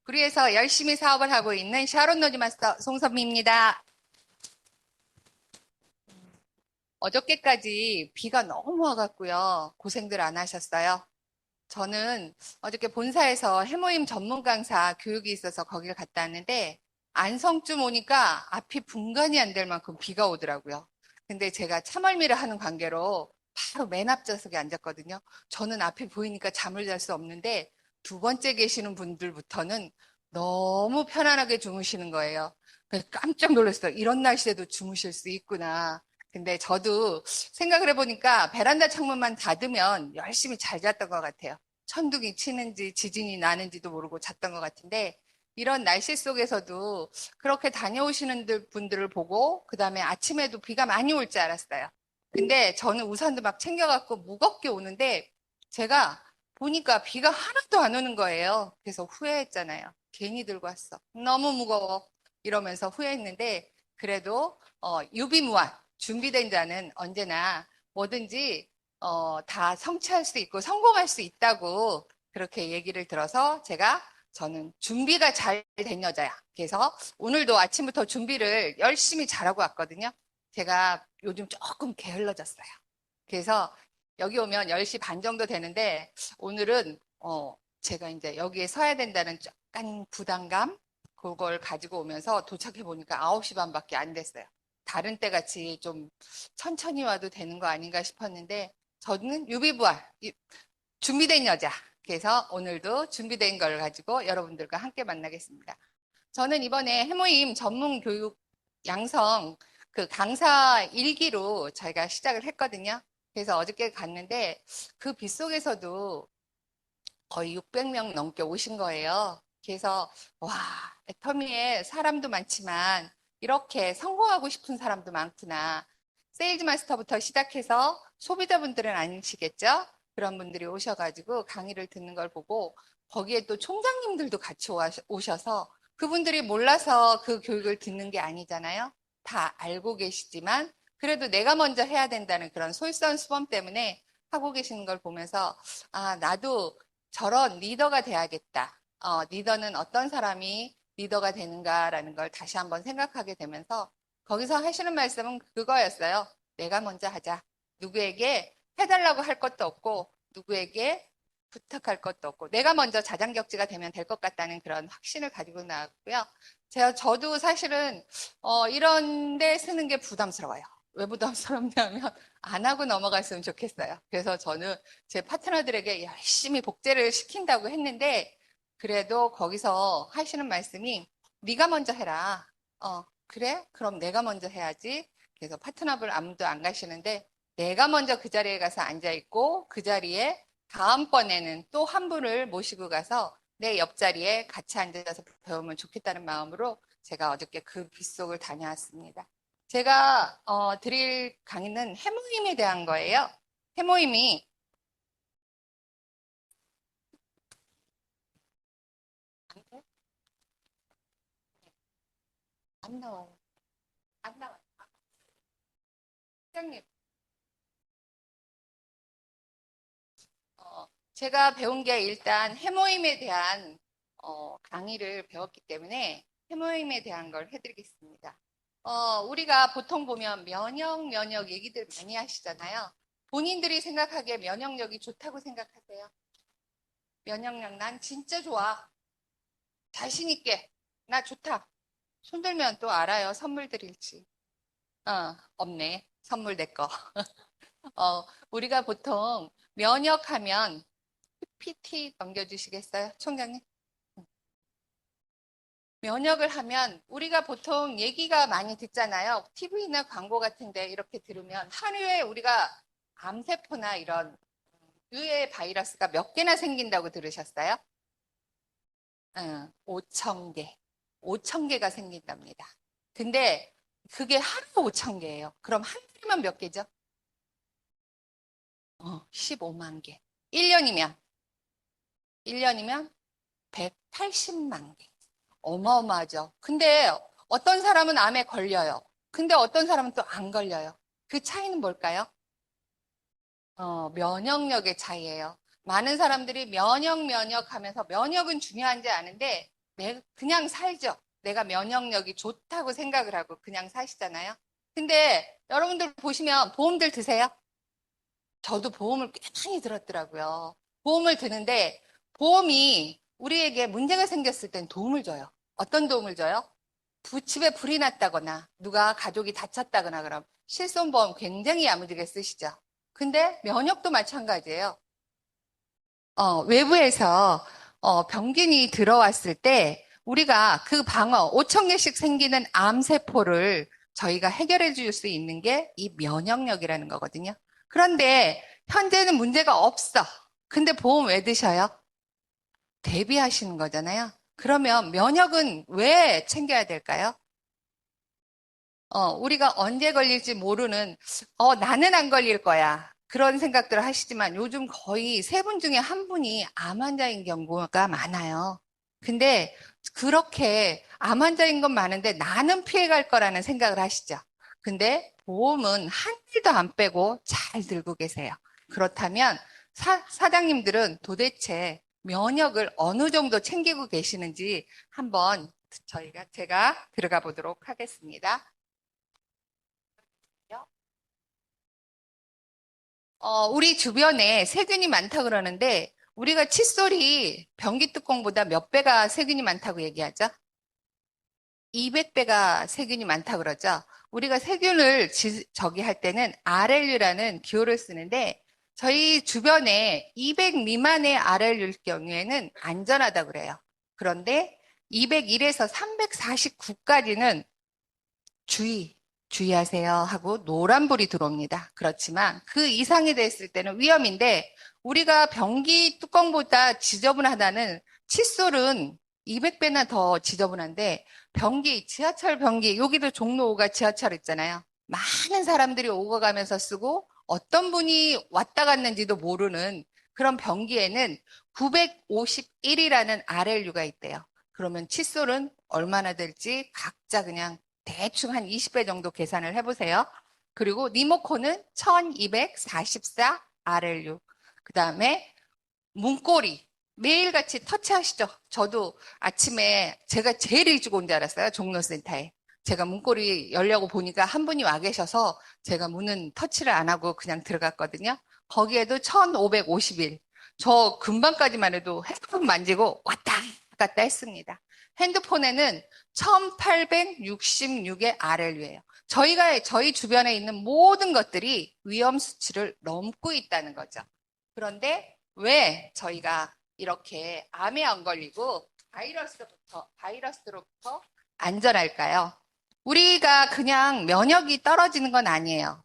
구리에서 열심히 사업을 하고 있는 샤론 노즈마스터 송선미입니다. 어저께까지 비가 너무 와갖고요. 고생들 안 하셨어요? 저는 어저께 본사에서 해모임 전문 강사 교육이 있어서 거기를 갔다 왔는데 안성쯤 오니까 앞이 분간이 안 될 만큼 비가 오더라고요. 근데 제가 참을미를 하는 관계로 바로 맨 앞좌석에 앉았거든요. 저는 앞이 보이니까 잠을 잘 수 없는데 두 번째 계시는 분들부터는 너무 편안하게 주무시는 거예요. 그래서 깜짝 놀랐어요. 이런 날씨에도 주무실 수 있구나. 근데 저도 생각을 해보니까 베란다 창문만 닫으면 열심히 잘 잤던 것 같아요. 천둥이 치는지 지진이 나는지도 모르고 잤던 것 같은데 이런 날씨 속에서도 그렇게 다녀오시는 분들을 보고 그 다음에 아침에도 비가 많이 올 줄 알았어요. 근데 저는 우산도 막 챙겨갖고 무겁게 오는데 제가 보니까 비가 하나도 안 오는 거예요. 그래서 후회했잖아요. 괜히 들고 왔어. 너무 무거워. 이러면서 후회했는데 그래도 유비무환 준비된 자는 언제나 뭐든지 다 성취할 수 있고 성공할 수 있다고 그렇게 얘기를 들어서 저는 준비가 잘 된 여자야. 그래서 오늘도 아침부터 준비를 열심히 잘하고 왔거든요. 제가 요즘 조금 게을러졌어요. 그래서 여기 오면 10시 반 정도 되는데 오늘은 제가 이제 여기에 서야 된다는 약간 부담감 그걸 가지고 오면서 도착해 보니까 9시 반밖에 안 됐어요. 다른 때 같이 좀 천천히 와도 되는 거 아닌가 싶었는데 저는 유비부활 준비된 여자. 그래서 오늘도 준비된 걸 가지고 여러분들과 함께 만나겠습니다. 저는 이번에 해모임 전문 교육 양성 그 강사 일기로 저희가 시작을 했거든요. 그래서 어저께 갔는데 그 빗속에서도 거의 600명 넘게 오신 거예요. 그래서 와, 애터미에 사람도 많지만 이렇게 성공하고 싶은 사람도 많구나. 세일즈 마스터부터 시작해서 소비자분들은 아니시겠죠? 그런 분들이 오셔가지고 강의를 듣는 걸 보고 거기에 또 총장님들도 같이 오셔서 그분들이 몰라서 그 교육을 듣는 게 아니잖아요. 다 알고 계시지만 그래도 내가 먼저 해야 된다는 그런 솔선수범 때문에 하고 계시는 걸 보면서 아, 나도 저런 리더가 돼야겠다. 리더는 어떤 사람이 리더가 되는가라는 걸 다시 한번 생각하게 되면서 거기서 하시는 말씀은 그거였어요. 내가 먼저 하자. 누구에게 해달라고 할 것도 없고 누구에게 부탁할 것도 없고 내가 먼저 자장격지가 되면 될 것 같다는 그런 확신을 가지고 나왔고요. 저도 사실은 이런 데 쓰는 게 부담스러워요. 왜 부담스럽냐면 안 하고 넘어갔으면 좋겠어요. 그래서 저는 제 파트너들에게 열심히 복제를 시킨다고 했는데 그래도 거기서 하시는 말씀이 네가 먼저 해라. 그래? 그럼 내가 먼저 해야지. 그래서 파트너분 아무도 안 가시는데 내가 먼저 그 자리에 가서 앉아 있고 그 자리에 다음번에는 또 한 분을 모시고 가서 내 옆자리에 같이 앉아서 배우면 좋겠다는 마음으로 제가 어저께 그 빗속을 다녀왔습니다. 제가 드릴 강의는 해모임에 대한 거예요. 해모임이 안 나와요. 안 나와요. 팀장님, 제가 배운 게 일단 해모임에 대한 강의를 배웠기 때문에 해모임에 대한 걸 해드리겠습니다. 우리가 보통 보면 면역 얘기들 많이 하시잖아요. 본인들이 생각하기에 면역력이 좋다고 생각하세요. 면역력 난 진짜 좋아. 자신 있게. 나 좋다. 손 들면 또 알아요. 선물 드릴지. 없네. 선물 내 거. 우리가 보통 면역하면 PT 넘겨주시겠어요? 총장님? 면역을 하면 우리가 보통 얘기가 많이 듣잖아요. TV나 광고 같은데 이렇게 들으면 하루에 우리가 암세포나 이런 유해 바이러스가 몇 개나 생긴다고 들으셨어요? 5천 개. 5천 개가 생긴답니다. 근데 그게 하루에 5천 개예요. 그럼 한 달이면 몇 개죠? 15만 개. 1년이면 1년이면 180만 개. 어마어마하죠. 근데 어떤 사람은 암에 걸려요. 근데 어떤 사람은 또 안 걸려요. 그 차이는 뭘까요? 면역력의 차이예요. 많은 사람들이 면역 하면서 면역은 중요한지 아는데 그냥 살죠. 내가 면역력이 좋다고 생각을 하고 그냥 사시잖아요. 근데 여러분들 보시면 보험들 드세요? 저도 보험을 꽤 많이 들었더라고요. 보험을 드는데 보험이 우리에게 문제가 생겼을 땐 도움을 줘요. 어떤 도움을 줘요? 집에 불이 났다거나 누가 가족이 다쳤다거나 그럼 실손보험 굉장히 야무지게 쓰시죠. 근데 면역도 마찬가지예요. 외부에서 병균이 들어왔을 때 우리가 그 방어 5천 개씩 생기는 암세포를 저희가 해결해 줄 수 있는 게 이 면역력이라는 거거든요. 그런데 현재는 문제가 없어. 근데 보험 왜 드셔요? 대비하시는 거잖아요. 그러면 면역은 왜 챙겨야 될까요? 우리가 언제 걸릴지 모르는, 나는 안 걸릴 거야. 그런 생각들을 하시지만 요즘 거의 세 분 중에 한 분이 암 환자인 경우가 많아요. 근데 그렇게 암 환자인 건 많은데 나는 피해갈 거라는 생각을 하시죠. 근데 보험은 한 일도 안 빼고 잘 들고 계세요. 그렇다면 사장님들은 도대체 면역을 어느 정도 챙기고 계시는지 한번 제가 들어가 보도록 하겠습니다. 우리 주변에 세균이 많다 그러는데, 우리가 칫솔이 변기 뚜껑보다 몇 배가 세균이 많다고 얘기하죠? 200배가 세균이 많다 그러죠? 우리가 세균을 저기 할 때는 RLU라는 기호를 쓰는데, 저희 주변에 200 미만의 RLU일 경우에는 안전하다 그래요. 그런데 201에서 349까지는 주의하세요 하고 노란불이 들어옵니다. 그렇지만 그 이상이 됐을 때는 위험인데 우리가 변기 뚜껑보다 지저분하다는 칫솔은 200배나 더 지저분한데 지하철 변기, 여기도 종로 5가 지하철 있잖아요. 많은 사람들이 오고 가면서 쓰고 어떤 분이 왔다 갔는지도 모르는 그런 변기에는 951이라는 RLU가 있대요. 그러면 칫솔은 얼마나 될지 각자 그냥 대충 한 20배 정도 계산을 해보세요. 그리고 리모컨은 1244 RLU. 그 다음에 문고리. 매일같이 터치하시죠. 저도 아침에 제가 제일 일찍 온 줄 알았어요. 종로센터에. 제가 문고리 열려고 보니까 한 분이 와 계셔서 제가 문은 터치를 안 하고 그냥 들어갔거든요. 거기에도 1551. 저 금방까지만 해도 핸드폰 만지고 왔다 갔다 했습니다. 핸드폰에는 1866의 RLU예요. 저희 주변에 있는 모든 것들이 위험 수치를 넘고 있다는 거죠. 그런데 왜 저희가 이렇게 암에 안 걸리고 바이러스로부터 안전할까요? 우리가 그냥 면역이 떨어지는 건 아니에요.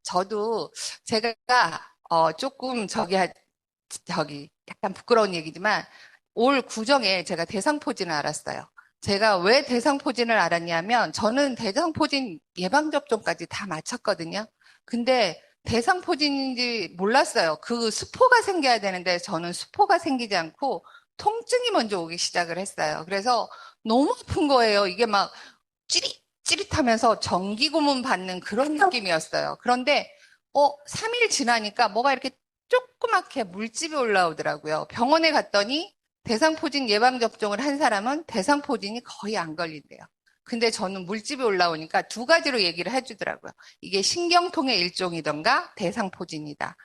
제가 조금 저기 약간 부끄러운 얘기지만 올 구정에 제가 대상포진을 알았어요. 제가 왜 대상포진을 알았냐면 저는 대상포진 예방접종까지 다 마쳤거든요. 근데 대상포진인지 몰랐어요. 그 수포가 생겨야 되는데 저는 수포가 생기지 않고 통증이 먼저 오기 시작을 했어요. 그래서 너무 아픈 거예요. 이게 막 찌릿찌릿하면서 전기 고문 받는 그런 느낌이었어요. 그런데 3일 지나니까 뭐가 이렇게 조그맣게 물집이 올라오더라고요. 병원에 갔더니 대상포진 예방접종을 한 사람은 대상포진이 거의 안 걸린대요. 근데 저는 물집이 올라오니까 두 가지로 얘기를 해주더라고요. 이게 신경통의 일종이던가 대상포진이다.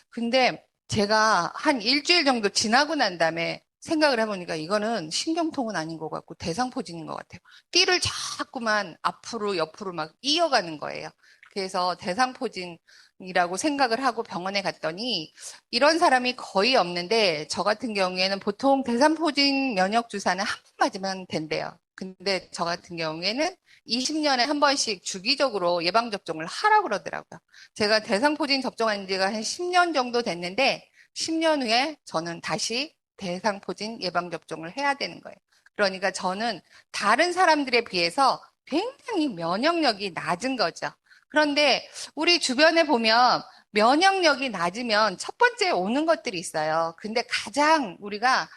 근데 제가 한 일주일 정도 지나고 난 다음에 생각을 해보니까 이거는 신경통은 아닌 것 같고 대상포진인 것 같아요. 띠를 자꾸만 앞으로 옆으로 막 이어가는 거예요. 그래서 대상포진이라고 생각을 하고 병원에 갔더니 이런 사람이 거의 없는데 저 같은 경우에는 보통 대상포진 면역 주사는 한 번 맞으면 된대요. 근데 저 같은 경우에는 20년에 한 번씩 주기적으로 예방접종을 하라고 그러더라고요. 제가 대상포진 접종한 지가 한 10년 정도 됐는데 10년 후에 저는 다시 대상포진 예방접종을 해야 되는 거예요. 그러니까 저는 다른 사람들에 비해서 굉장히 면역력이 낮은 거죠. 그런데 우리 주변에 보면 면역력이 낮으면 첫 번째 오는 것들이 있어요. 근데 가장 우리가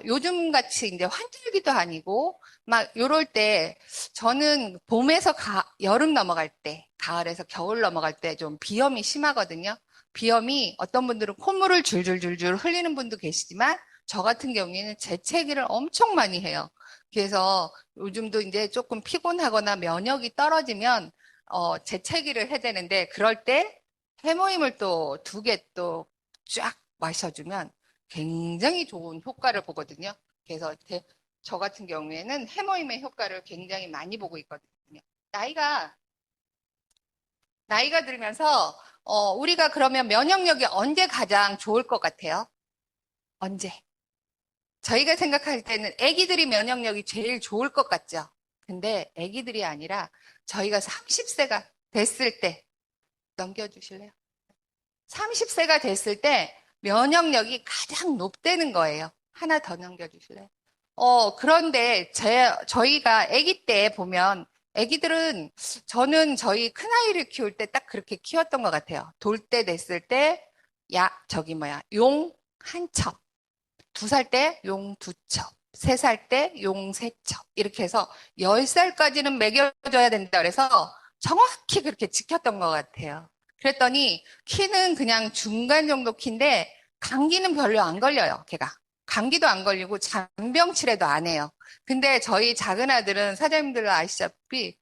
요즘 같이 이제 환절기도 아니고 막 요럴 때 저는 여름 넘어갈 때, 가을에서 겨울 넘어갈 때 좀 비염이 심하거든요. 비염이 어떤 분들은 콧물을 줄줄줄줄 흘리는 분도 계시지만 저 같은 경우에는 재채기를 엄청 많이 해요. 그래서 요즘도 이제 조금 피곤하거나 면역이 떨어지면 재채기를 해야 되는데 그럴 때 해모임을 또 2개 또 쫙 마셔주면 굉장히 좋은 효과를 보거든요. 그래서 저 같은 경우에는 해모임의 효과를 굉장히 많이 보고 있거든요. 나이가 나이가 들면서 우리가 그러면 면역력이 언제 가장 좋을 것 같아요? 언제? 저희가 생각할 때는 아기들이 면역력이 제일 좋을 것 같죠. 근데 아기들이 아니라 저희가 30세가 됐을 때 넘겨주실래요? 30세가 됐을 때 면역력이 가장 높다는 거예요. 하나 더 넘겨주실래요? 그런데 저희가 아기 때 보면 아기들은 저는 저희 큰아이를 키울 때 딱 그렇게 키웠던 것 같아요. 돌 때 됐을 때 용 한 첩. 2살 때 용 2첩, 3살 때 용 3첩. 이렇게 해서 10살까지는 먹여줘야 된다 그래서 정확히 그렇게 지켰던 것 같아요. 그랬더니 키는 그냥 중간 정도 키인데 감기는 별로 안 걸려요, 걔가. 감기도 안 걸리고 잔병치레도 안 해요. 근데 저희 작은 아들은 사장님들 아시다시피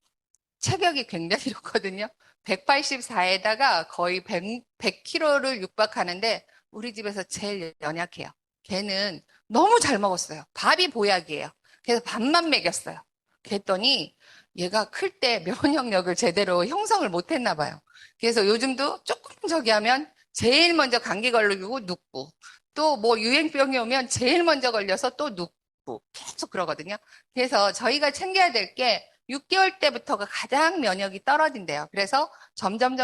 체격이 굉장히 좋거든요. 184에다가 거의 100kg를 육박하는데 우리 집에서 제일 연약해요. 걔는 너무 잘 먹었어요. 밥이 보약이에요. 그래서 밥만 먹였어요. 그랬더니 얘가 클 때 면역력을 제대로 형성을 못 했나 봐요. 그래서 요즘도 조금 저기 하면 제일 먼저 감기 걸리고 눕고 또 뭐 유행병이 오면 제일 먼저 걸려서 또 눕고 계속 그러거든요. 그래서 저희가 챙겨야 될 게 6개월 때부터가 가장 면역이 떨어진대요. 그래서 점점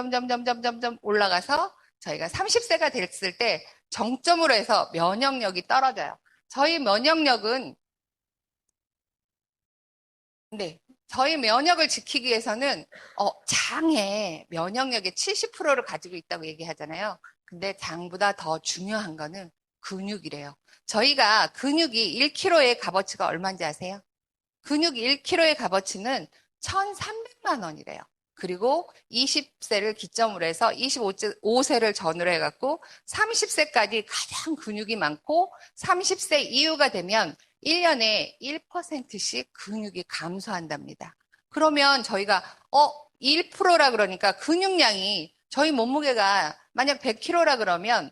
올라가서 저희가 30세가 됐을 때 정점으로 해서 면역력이 떨어져요. 저희 면역력은, 네, 저희 면역을 지키기 위해서는, 장에 면역력의 70%를 가지고 있다고 얘기하잖아요. 근데 장보다 더 중요한 거는 근육이래요. 저희가 근육이 1kg의 값어치가 얼마인지 아세요? 근육 1kg의 값어치는 1,300만 원이래요. 그리고 20세를 기점으로 해서 25세를 전후로 해갖고 30세까지 가장 근육이 많고 30세 이후가 되면 1년에 1%씩 근육이 감소한답니다. 그러면 저희가 1%라 그러니까 근육량이 저희 몸무게가 만약 100kg라 그러면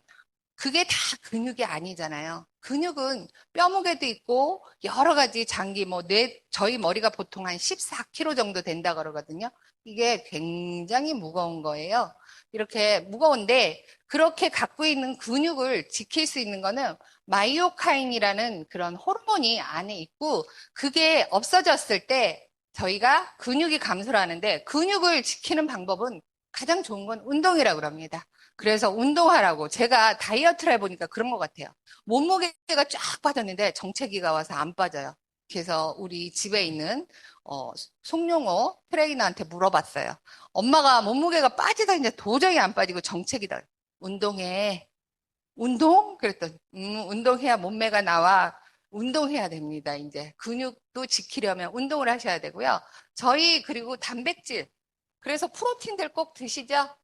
그게 다 근육이 아니잖아요. 근육은 뼈무게도 있고 여러 가지 장기 저희 머리가 보통 한 14kg 정도 된다 그러거든요. 이게 굉장히 무거운 거예요. 이렇게 무거운데 그렇게 갖고 있는 근육을 지킬 수 있는 거는 마이오카인이라는 그런 호르몬이 안에 있고 그게 없어졌을 때 저희가 근육이 감소를 하는데 근육을 지키는 방법은 가장 좋은 건 운동이라고 그럽니다. 그래서 운동하라고 제가 다이어트를 해보니까 그런 것 같아요. 몸무게가 쫙 빠졌는데 정체기가 와서 안 빠져요. 그래서 우리 집에 있는 송룡호 트레이너한테 물어봤어요. 엄마가 몸무게가 빠지다 이제 도저히 안 빠지고 정체기다. 운동해. 운동? 그랬더니 운동해야 몸매가 나와. 운동해야 됩니다. 이제 근육도 지키려면 운동을 하셔야 되고요. 그리고 단백질. 그래서 프로틴들 꼭 드시죠?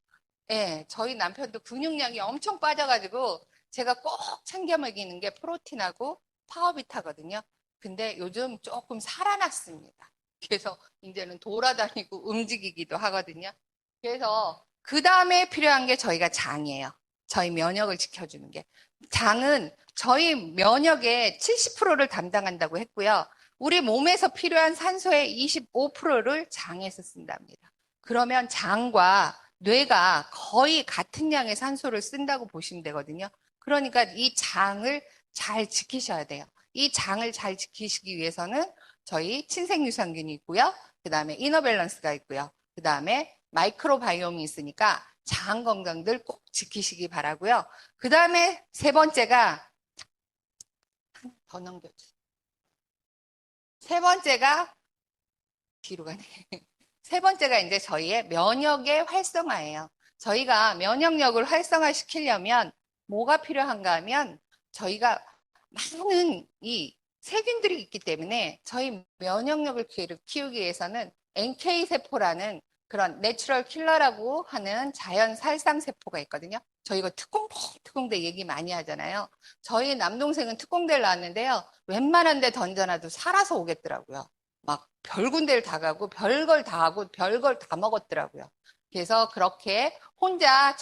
예, 저희 남편도 근육량이 엄청 빠져가지고 제가 꼭 챙겨 먹이는 게 프로틴하고 파워비타거든요. 근데 요즘 조금 살아났습니다. 그래서 이제는 돌아다니고 움직이기도 하거든요. 그래서 그 다음에 필요한 게 저희가 장이에요. 저희 면역을 지켜주는 게. 장은 저희 면역의 70%를 담당한다고 했고요. 우리 몸에서 필요한 산소의 25%를 장에서 쓴답니다. 그러면 장과 뇌가 거의 같은 양의 산소를 쓴다고 보시면 되거든요. 그러니까 이 장을 잘 지키셔야 돼요. 이 장을 잘 지키시기 위해서는 저희 친생유산균이 있고요. 그 다음에 이너밸런스가 있고요. 그 다음에 마이크로바이옴이 있으니까 장 건강들 꼭 지키시기 바라고요. 그 다음에 세 번째가 더 넘겨주세요. 세 번째가 뒤로 가네. 세 번째가 이제 저희의 면역의 활성화예요. 저희가 면역력을 활성화시키려면 뭐가 필요한가 하면 저희가 많은 이 세균들이 있기 때문에 저희 면역력을 키우기 위해서는 NK세포라는 그런 내추럴 킬러라고 하는 자연 살상세포가 있거든요. 저 이거 특공대 얘기 많이 하잖아요. 저희 남동생은 특공대를 나왔는데요. 웬만한 데 던져놔도 살아서 오겠더라고요. 막 별군데를 다 가고 별걸 다 하고 별걸 다 먹었더라고요. 그래서 그렇게 혼자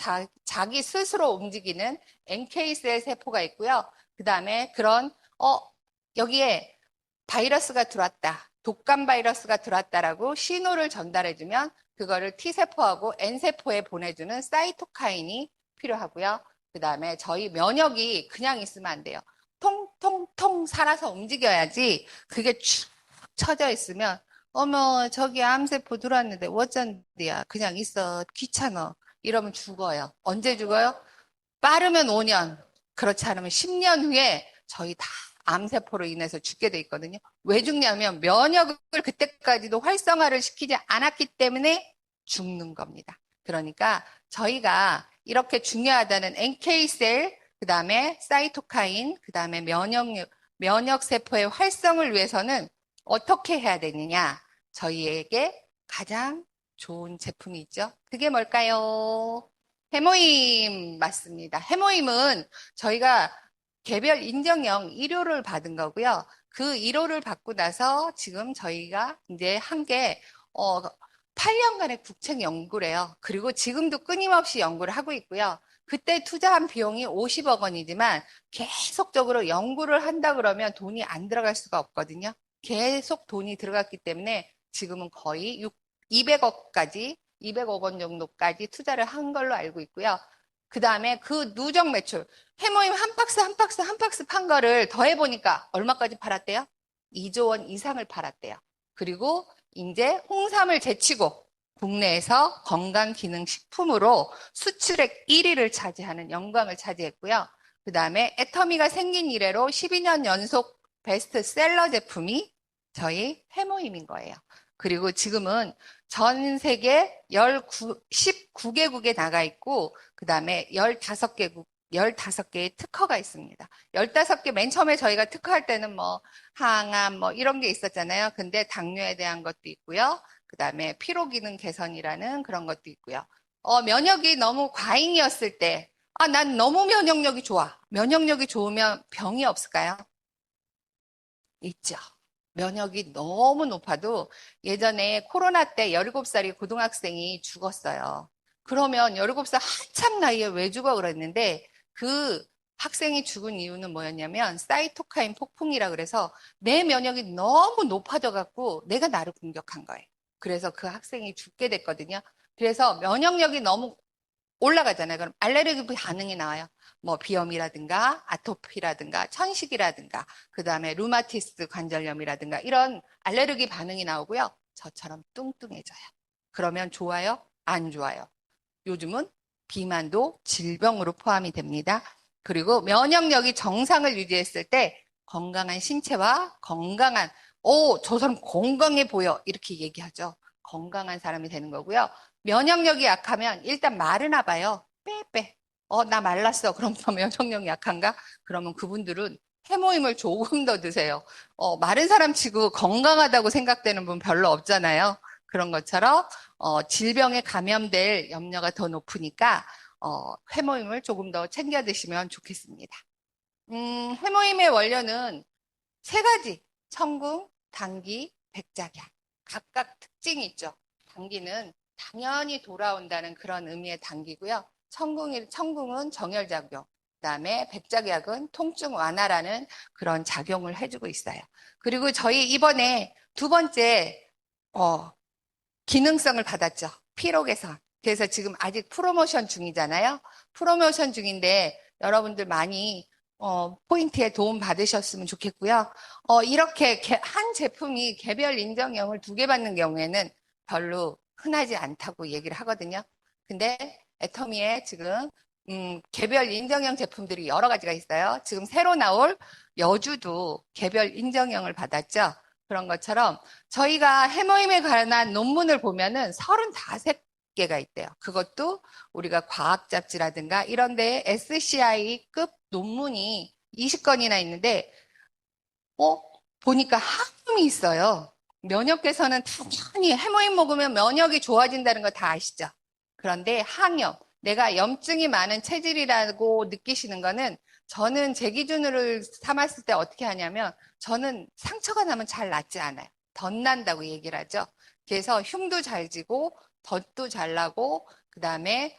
자기 스스로 움직이는 NK셀 세포가 있고요. 그 다음에 그런 여기에 바이러스가 들어왔다. 독감 바이러스가 들어왔다라고 신호를 전달해주면 그거를 T세포하고 N세포에 보내주는 사이토카인이 필요하고요. 그 다음에 저희 면역이 그냥 있으면 안 돼요. 통통통 살아서 움직여야지 그게 축 처져 있으면 어머 저기 암세포 들어왔는데 어쩐디야 그냥 있어 귀찮아 이러면 죽어요. 언제 죽어요? 빠르면 5년, 그렇지 않으면 10년 후에 저희 다 암세포로 인해서 죽게 돼 있거든요. 왜 죽냐면 면역을 그때까지도 활성화를 시키지 않았기 때문에 죽는 겁니다. 그러니까 저희가 이렇게 중요하다는 NK셀, 그 다음에 사이토카인, 그 다음에 면역세포의 활성을 위해서는 어떻게 해야 되느냐? 저희에게 가장 좋은 제품이 있죠. 그게 뭘까요? 해모임 맞습니다. 해모임은 저희가 개별 인정형 1호를 받은 거고요. 그 1호를 받고 나서 지금 저희가 이제 한 게 8년간의 국책 연구래요. 그리고 지금도 끊임없이 연구를 하고 있고요. 그때 투자한 비용이 50억 원이지만 계속적으로 연구를 한다 그러면 돈이 안 들어갈 수가 없거든요. 계속 돈이 들어갔기 때문에 지금은 거의 200억까지 200억 원 정도까지 투자를 한 걸로 알고 있고요. 그 다음에 그 누적 매출, 해모임 한 박스 한 박스 한 박스 판 거를 더해보니까 얼마까지 팔았대요? 2조 원 이상을 팔았대요. 그리고 이제 홍삼을 제치고 국내에서 건강기능식품으로 수출액 1위를 차지하는 영광을 차지했고요. 그 다음에 애터미가 생긴 이래로 12년 연속 베스트셀러 제품이 저희 해모임인 거예요. 그리고 지금은 전 세계 19개국에 나가 있고, 그 다음에 15개의 특허가 있습니다. 15개, 맨 처음에 저희가 특허할 때는 뭐, 항암, 뭐, 이런 게 있었잖아요. 근데 당뇨에 대한 것도 있고요. 그 다음에 피로기능 개선이라는 그런 것도 있고요. 면역이 너무 과잉이었을 때, 난 너무 면역력이 좋아. 면역력이 좋으면 병이 없을까요? 있죠. 면역이 너무 높아도 예전에 코로나 때 17살이 고등학생이 죽었어요. 그러면 17살 한참 나이에 왜 죽어 그랬는데 그 학생이 죽은 이유는 뭐였냐면 사이토카인 폭풍이라 그래서 내 면역이 너무 높아져 갖고 내가 나를 공격한 거예요. 그래서 그 학생이 죽게 됐거든요. 그래서 면역력이 너무 올라가잖아요. 그럼 알레르기 반응이 나와요. 뭐 비염이라든가 아토피라든가 천식이라든가 그다음에 루마티스 관절염이라든가 이런 알레르기 반응이 나오고요. 저처럼 뚱뚱해져요. 그러면 좋아요? 안 좋아요? 요즘은 비만도 질병으로 포함이 됩니다. 그리고 면역력이 정상을 유지했을 때 건강한 신체와 건강한 저 사람 건강해 보여 이렇게 얘기하죠. 건강한 사람이 되는 거고요. 면역력이 약하면 일단 마르나 봐요. 빼빼. 나 말랐어. 그럼 더 면역력이 약한가? 그러면 그분들은 해모임을 조금 더 드세요. 마른 사람 치고 건강하다고 생각되는 분 별로 없잖아요. 그런 것처럼 질병에 감염될 염려가 더 높으니까 해모임을 조금 더 챙겨 드시면 좋겠습니다. 해모임의 원료는 세 가지, 청궁, 당귀, 백작약. 각각 특징이 있죠. 당귀는 당연히 돌아온다는 그런 의미의 당귀고요. 청궁은 정열작용, 그다음에 백작약은 통증 완화라는 그런 작용을 해주고 있어요. 그리고 저희 이번에 두 번째 기능성을 받았죠. 피로 개선. 그래서 지금 아직 프로모션 중이잖아요. 프로모션 중인데 여러분들 많이 포인트에 도움 받으셨으면 좋겠고요. 이렇게 한 제품이 개별 인정형을 2개 받는 경우에는 별로 흔하지 않다고 얘기를 하거든요. 근데 애터미에 지금 개별 인정형 제품들이 여러 가지가 있어요. 지금 새로 나올 여주도 개별 인정형을 받았죠. 그런 것처럼 저희가 해모임에 관한 논문을 보면은 35개가 있대요. 그것도 우리가 과학 잡지라든가 이런 데 SCI급 논문이 20건이나 있는데 보니까 학문이 있어요. 면역 개선은 당연히 해모임 먹으면 면역이 좋아진다는 거 다 아시죠? 그런데 항염, 내가 염증이 많은 체질이라고 느끼시는 거는 저는 제 기준으로 삼았을 때 어떻게 하냐면 저는 상처가 나면 잘 낫지 않아요. 덧난다고 얘기를 하죠. 그래서 흉도 잘 지고 덧도 잘 나고 그다음에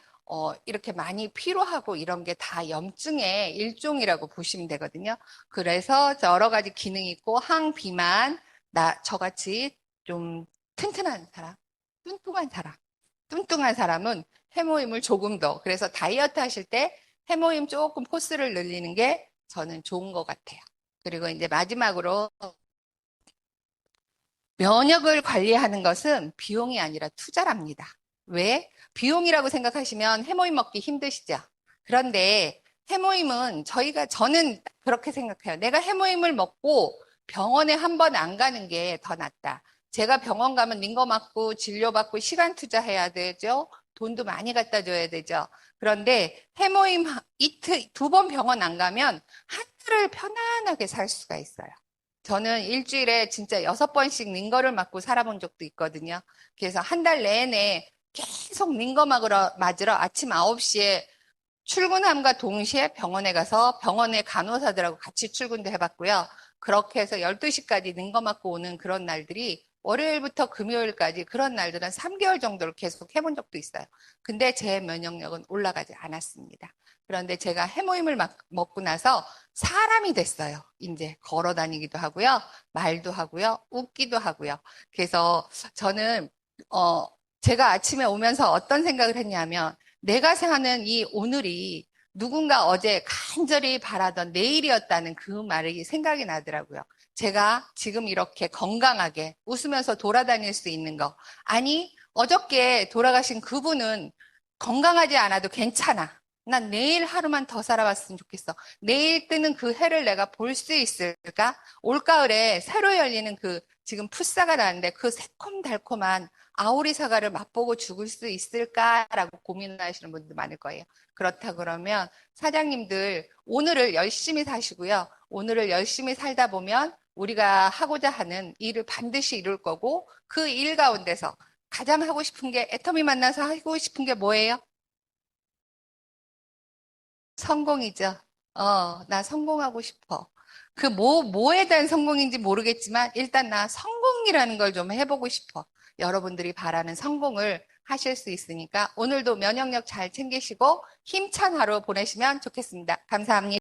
이렇게 많이 피로하고 이런 게 다 염증의 일종이라고 보시면 되거든요. 그래서 여러 가지 기능이 있고 항비만 저같이 좀 튼튼한 사람, 뚱뚱한 사람, 뚱뚱한 사람은 해모임을 조금 더, 그래서 다이어트 하실 때 해모임 조금 포스를 늘리는 게 저는 좋은 것 같아요. 그리고 이제 마지막으로 면역을 관리하는 것은 비용이 아니라 투자랍니다. 왜? 비용이라고 생각하시면 해모임 먹기 힘드시죠? 그런데 해모임은 저는 그렇게 생각해요. 내가 해모임을 먹고 병원에 한 번 안 가는 게 더 낫다. 제가 병원 가면 링거 맞고 진료받고 시간 투자해야 되죠. 돈도 많이 갖다 줘야 되죠. 그런데 해모임 이틀, 2번 병원 안 가면 한 달을 편안하게 살 수가 있어요. 저는 일주일에 진짜 6번씩 링거를 맞고 살아본 적도 있거든요. 그래서 한 달 내내 계속 링거 맞으러 아침 9시에 출근함과 동시에 병원에 가서 병원의 간호사들하고 같이 출근도 해봤고요. 그렇게 해서 12시까지 링거 맞고 오는 그런 날들이 월요일부터 금요일까지 그런 날들은 3개월 정도를 계속 해본 적도 있어요. 근데 제 면역력은 올라가지 않았습니다. 그런데 제가 해모임을 먹고 나서 사람이 됐어요. 이제 걸어 다니기도 하고요. 말도 하고요. 웃기도 하고요. 그래서 저는, 어, 제가 아침에 오면서 어떤 생각을 했냐면 내가 사는 이 오늘이 누군가 어제 간절히 바라던 내일이었다는 그 말이 생각이 나더라고요. 제가 지금 이렇게 건강하게 웃으면서 돌아다닐 수 있는 거. 아니, 어저께 돌아가신 그분은 건강하지 않아도 괜찮아. 난 내일 하루만 더 살아봤으면 좋겠어. 내일 뜨는 그 해를 내가 볼 수 있을까? 올가을에 새로 열리는 지금 풋사가 나는데 그 새콤달콤한 아오리 사과를 맛보고 죽을 수 있을까라고 고민하시는 분들 많을 거예요. 그렇다 그러면 사장님들 오늘을 열심히 사시고요. 오늘을 열심히 살다 보면 우리가 하고자 하는 일을 반드시 이룰 거고 그 일 가운데서 가장 하고 싶은 게 애터미 만나서 하고 싶은 게 뭐예요? 성공이죠. 나 성공하고 싶어. 뭐에 대한 성공인지 모르겠지만, 일단 나 성공이라는 걸 좀 해보고 싶어. 여러분들이 바라는 성공을 하실 수 있으니까, 오늘도 면역력 잘 챙기시고, 힘찬 하루 보내시면 좋겠습니다. 감사합니다.